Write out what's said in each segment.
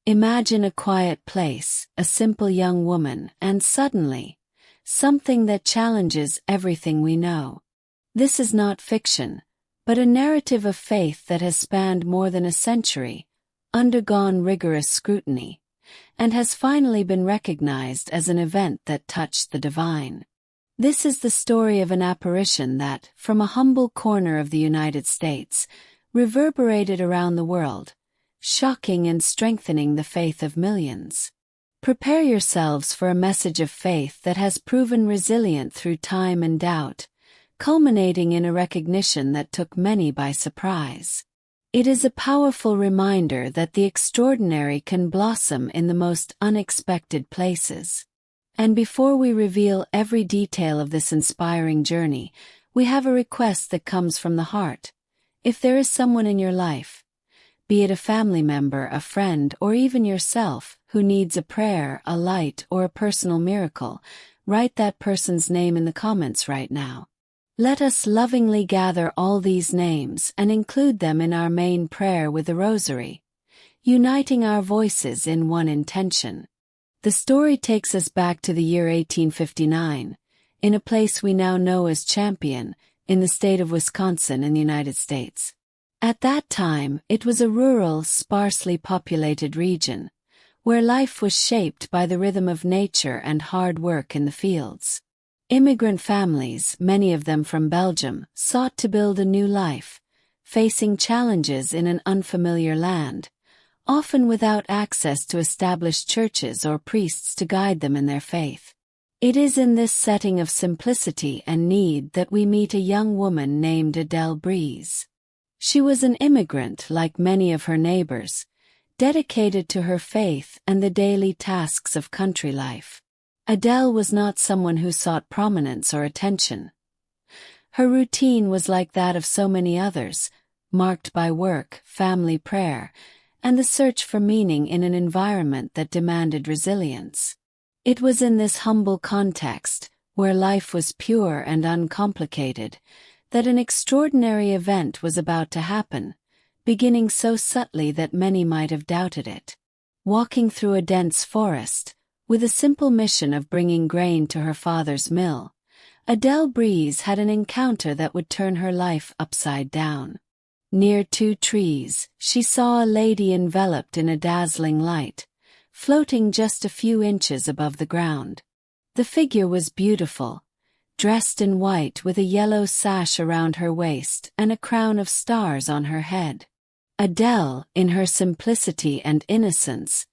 Imagine a quiet place, a simple young woman, and suddenly, something that challenges everything we know. This is not fiction, but a narrative of faith that has spanned more than a century, undergone rigorous scrutiny, and has finally been recognized as an event that touched the divine. This is the story of an apparition that, from a humble corner of the United States, reverberated around the world, shocking and strengthening the faith of millions. Prepare yourselves for a message of faith that has proven resilient through time and doubt, culminating in a recognition that took many by surprise. It is a powerful reminder that the extraordinary can blossom in the most unexpected places. And before we reveal every detail of this inspiring journey, we have a request that comes from the heart. If there is someone in your life, be it a family member, a friend, or even yourself, who needs a prayer, a light, or a personal miracle, write that person's name in the comments right now. Let us lovingly gather all these names and include them in our main prayer with the Rosary, uniting our voices in one intention. The story takes us back to the year 1859, in a place we now know as Champion, in the state of Wisconsin in the United States. At that time, it was a rural, sparsely populated region, where life was shaped by the rhythm of nature and hard work in the fields. Immigrant families, many of them from Belgium, sought to build a new life, facing challenges in an unfamiliar land, often without access to established churches or priests to guide them in their faith. It is in this setting of simplicity and need that we meet a young woman named Adele Breeze. She was an immigrant like many of her neighbors, dedicated to her faith and the daily tasks of country life. Adele was not someone who sought prominence or attention. Her routine was like that of so many others, marked by work, family prayer, and the search for meaning in an environment that demanded resilience. It was in this humble context, where life was pure and uncomplicated, that an extraordinary event was about to happen, beginning so subtly that many might have doubted it. Walking through a dense forest, with a simple mission of bringing grain to her father's mill, Adele Breeze had an encounter that would turn her life upside down. Near two trees, she saw a lady enveloped in a dazzling light, floating just a few inches above the ground. The figure was beautiful, dressed in white with a yellow sash around her waist and a crown of stars on her head. Adele, in her simplicity and innocence,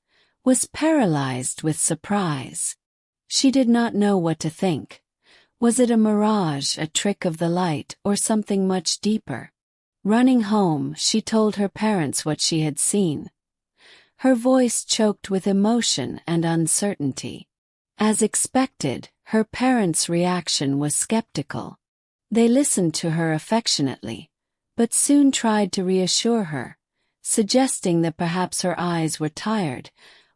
was paralyzed with surprise. She did not know what to think. Was it a mirage, a trick of the light, or something much deeper? Running home, she told her parents what she had seen. Her voice choked with emotion and uncertainty. As expected, her parents' reaction was skeptical. They listened to her affectionately, but soon tried to reassure her, suggesting that perhaps her eyes were tired,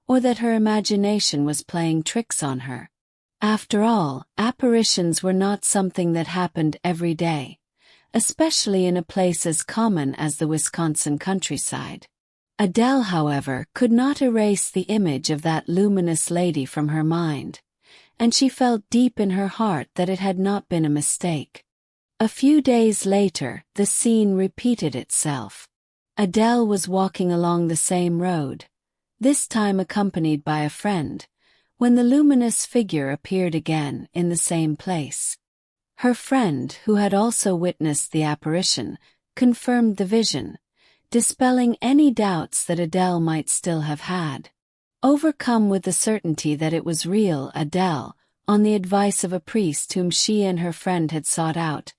or that her imagination was playing tricks on her. After all, apparitions were not something that happened every day, especially in a place as common as the Wisconsin countryside. Adele, however, could not erase the image of that luminous lady from her mind, and she felt deep in her heart that it had not been a mistake. A few days later, the scene repeated itself. Adele was walking along the same road, this time accompanied by a friend, when the luminous figure appeared again in the same place. Her friend, who had also witnessed the apparition, confirmed the vision, dispelling any doubts that Adele might still have had. Overcome with the certainty that it was real, Adele, on the advice of a priest whom she and her friend had sought out,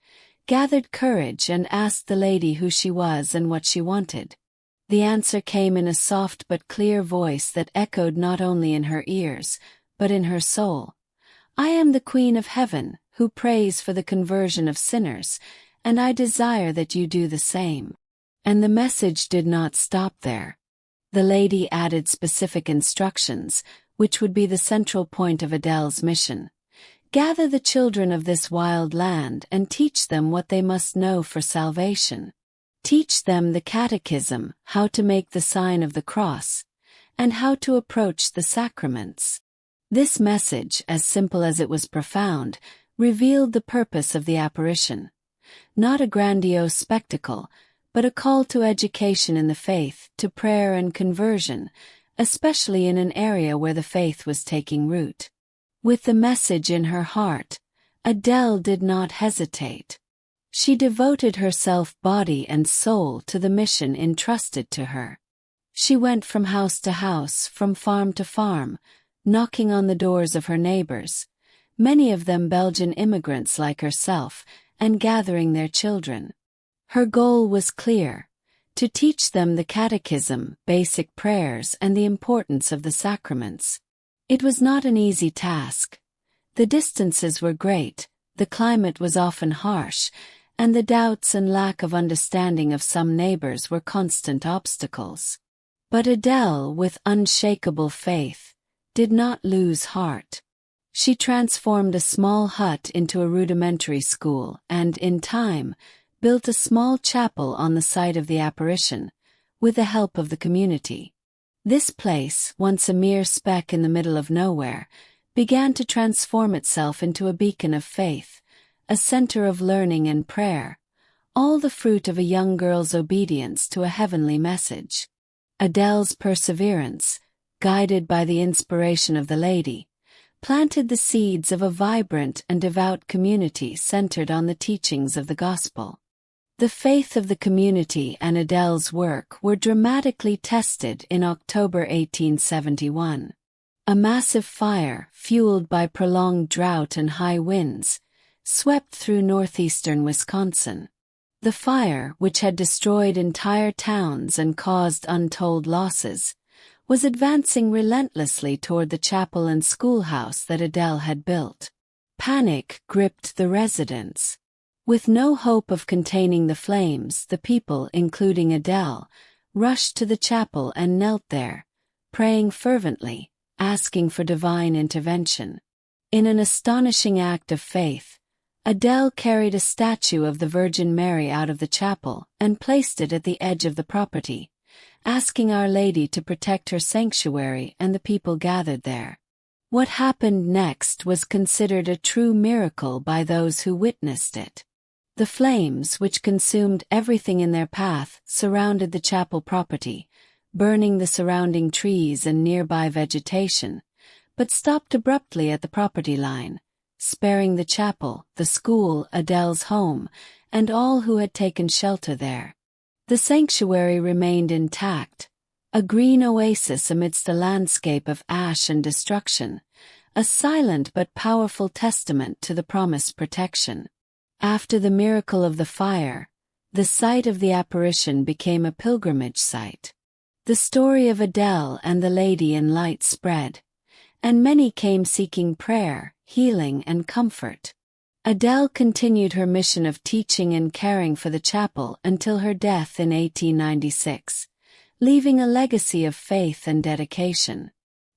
gathered courage and asked the lady who she was and what she wanted. The answer came in a soft but clear voice that echoed not only in her ears, but in her soul. "I am the Queen of Heaven, who prays for the conversion of sinners, and I desire that you do the same." And the message did not stop there. The lady added specific instructions, which would be the central point of Adele's mission. "Gather the children of this wild land and teach them what they must know for salvation. Teach them the catechism, how to make the sign of the cross, and how to approach the sacraments. This message, as simple as it was profound, revealed the purpose of the apparition. Not a grandiose spectacle, but a call to education in the faith, to prayer and conversion, especially in an area where the faith was taking root. With the message in her heart, Adele did not hesitate. She devoted herself body and soul to the mission entrusted to her. She went from house to house, from farm to farm, knocking on the doors of her neighbors, many of them Belgian immigrants like herself, and gathering their children. Her goal was clear: to teach them the catechism, basic prayers, and the importance of the sacraments. It was not an easy task. The distances were great, the climate was often harsh, and the doubts and lack of understanding of some neighbors were constant obstacles. But Adele, with unshakable faith, did not lose heart. She transformed a small hut into a rudimentary school and, in time, built a small chapel on the site of the apparition, with the help of the community. This place, once a mere speck in the middle of nowhere, began to transform itself into a beacon of faith, a center of learning and prayer, all the fruit of a young girl's obedience to a heavenly message. Adele's perseverance, guided by the inspiration of the Lady, planted the seeds of a vibrant and devout community centered on the teachings of the Gospel. The faith of the community and Adele's work were dramatically tested in October 1871. A massive fire, fueled by prolonged drought and high winds, swept through northeastern Wisconsin. The fire, which had destroyed entire towns and caused untold losses, was advancing relentlessly toward the chapel and schoolhouse that Adele had built. Panic gripped the residents. With no hope of containing the flames, the people, including Adele, rushed to the chapel and knelt there, praying fervently, asking for divine intervention. In an astonishing act of faith, Adele carried a statue of the Virgin Mary out of the chapel and placed it at the edge of the property, asking Our Lady to protect her sanctuary and the people gathered there. What happened next was considered a true miracle by those who witnessed it. The flames, which consumed everything in their path, surrounded the chapel property, burning the surrounding trees and nearby vegetation, but stopped abruptly at the property line, sparing the chapel, the school, Adele's home, and all who had taken shelter there. The sanctuary remained intact, a green oasis amidst a landscape of ash and destruction, a silent but powerful testament to the promised protection. After the miracle of the fire, the site of the apparition became a pilgrimage site. The story of Adele and the Lady in Light spread, and many came seeking prayer, healing, and comfort. Adele continued her mission of teaching and caring for the chapel until her death in 1896, leaving a legacy of faith and dedication.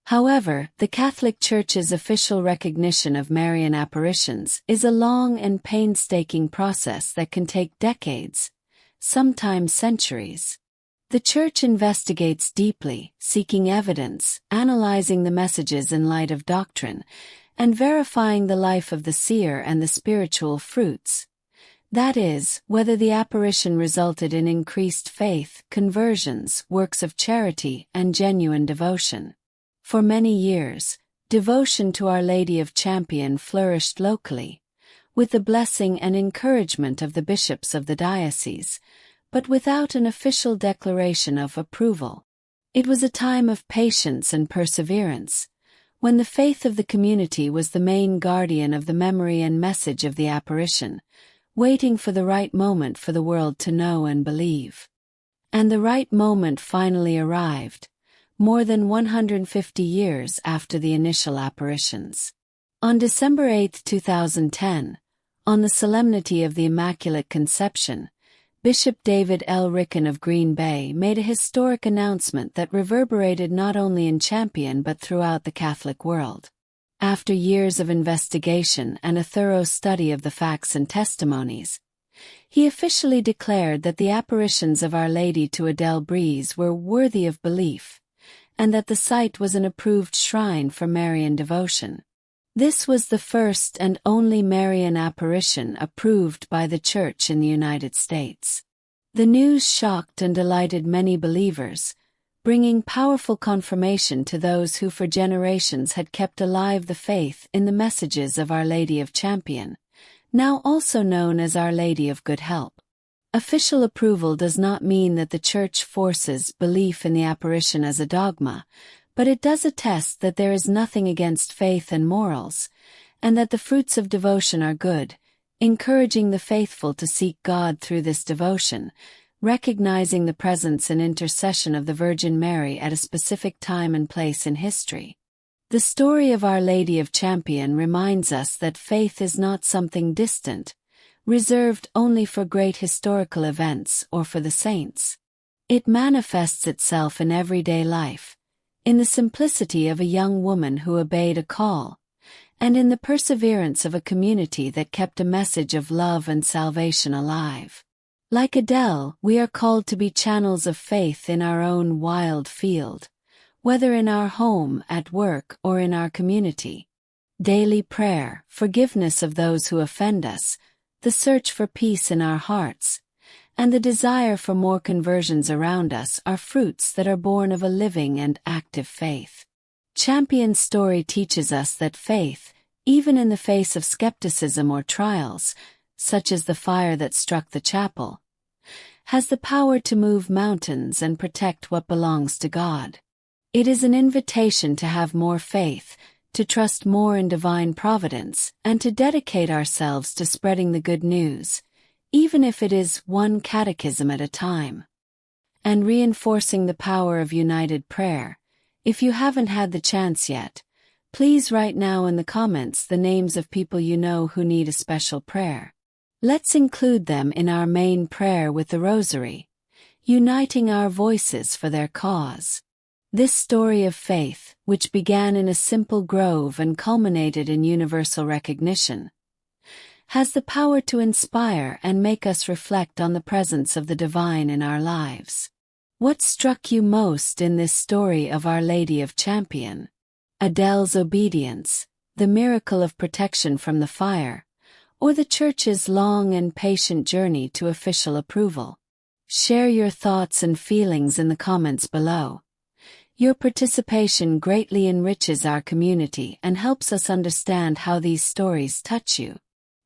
However, the Catholic Church's official recognition of Marian apparitions is a long and painstaking process that can take decades, sometimes centuries. The Church investigates deeply, seeking evidence, analyzing the messages in light of doctrine, and verifying the life of the seer and the spiritual fruits. That is, whether the apparition resulted in increased faith, conversions, works of charity, and genuine devotion. For many years, devotion to Our Lady of Champion flourished locally, with the blessing and encouragement of the bishops of the diocese, but without an official declaration of approval. It was a time of patience and perseverance, when the faith of the community was the main guardian of the memory and message of the apparition, waiting for the right moment for the world to know and believe. And the right moment finally arrived, more than 150 years after the initial apparitions. On December 8, 2010, on the Solemnity of the Immaculate Conception, Bishop David L. Ricken of Green Bay made a historic announcement that reverberated not only in Champion but throughout the Catholic world. After years of investigation and a thorough study of the facts and testimonies, he officially declared that the apparitions of Our Lady to Adele Breeze were worthy of belief, and that the site was an approved shrine for Marian devotion. This was the first and only Marian apparition approved by the Church in the United States. The news shocked and delighted many believers, bringing powerful confirmation to those who for generations had kept alive the faith in the messages of Our Lady of Champion, now also known as Our Lady of Good Help. Official approval does not mean that the Church forces belief in the apparition as a dogma, but it does attest that there is nothing against faith and morals, and that the fruits of devotion are good, encouraging the faithful to seek God through this devotion, recognizing the presence and intercession of the Virgin Mary at a specific time and place in history. The story of Our Lady of Champion reminds us that faith is not something distant, reserved only for great historical events or for the saints. It manifests itself in everyday life, in the simplicity of a young woman who obeyed a call, and in the perseverance of a community that kept a message of love and salvation alive. Like Adele, we are called to be channels of faith in our own wild field, whether in our home, at work, or in our community. Daily prayer, forgiveness of those who offend us, the search for peace in our hearts, and the desire for more conversions around us are fruits that are born of a living and active faith. Champion's story teaches us that faith, even in the face of skepticism or trials, such as the fire that struck the chapel, has the power to move mountains and protect what belongs to God. It is an invitation to have more faith, to trust more in divine providence, and to dedicate ourselves to spreading the good news, even if it is one catechism at a time. And reinforcing the power of united prayer, if you haven't had the chance yet, please write now in the comments the names of people you know who need a special prayer. Let's include them in our main prayer with the Rosary, uniting our voices for their cause. This story of faith, which began in a simple grove and culminated in universal recognition, has the power to inspire and make us reflect on the presence of the divine in our lives. What struck you most in this story of Our Lady of Champion? Adele's obedience, the miracle of protection from the fire, or the Church's long and patient journey to official approval? Share your thoughts and feelings in the comments below. Your participation greatly enriches our community and helps us understand how these stories touch you.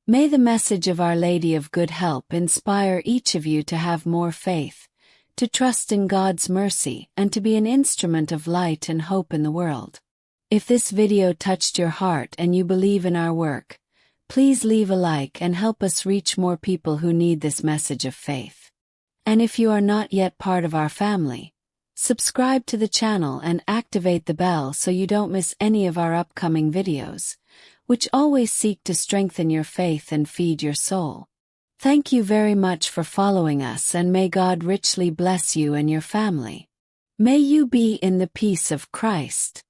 May the message of Our Lady of Good Help inspire each of you to have more faith, to trust in God's mercy, and to be an instrument of light and hope in the world. If this video touched your heart and you believe in our work, please leave a like and help us reach more people who need this message of faith. And if you are not yet part of our family, subscribe to the channel and activate the bell so you don't miss any of our upcoming videos, which always seek to strengthen your faith and feed your soul. Thank you very much for following us, and may God richly bless you and your family. May you be in the peace of Christ.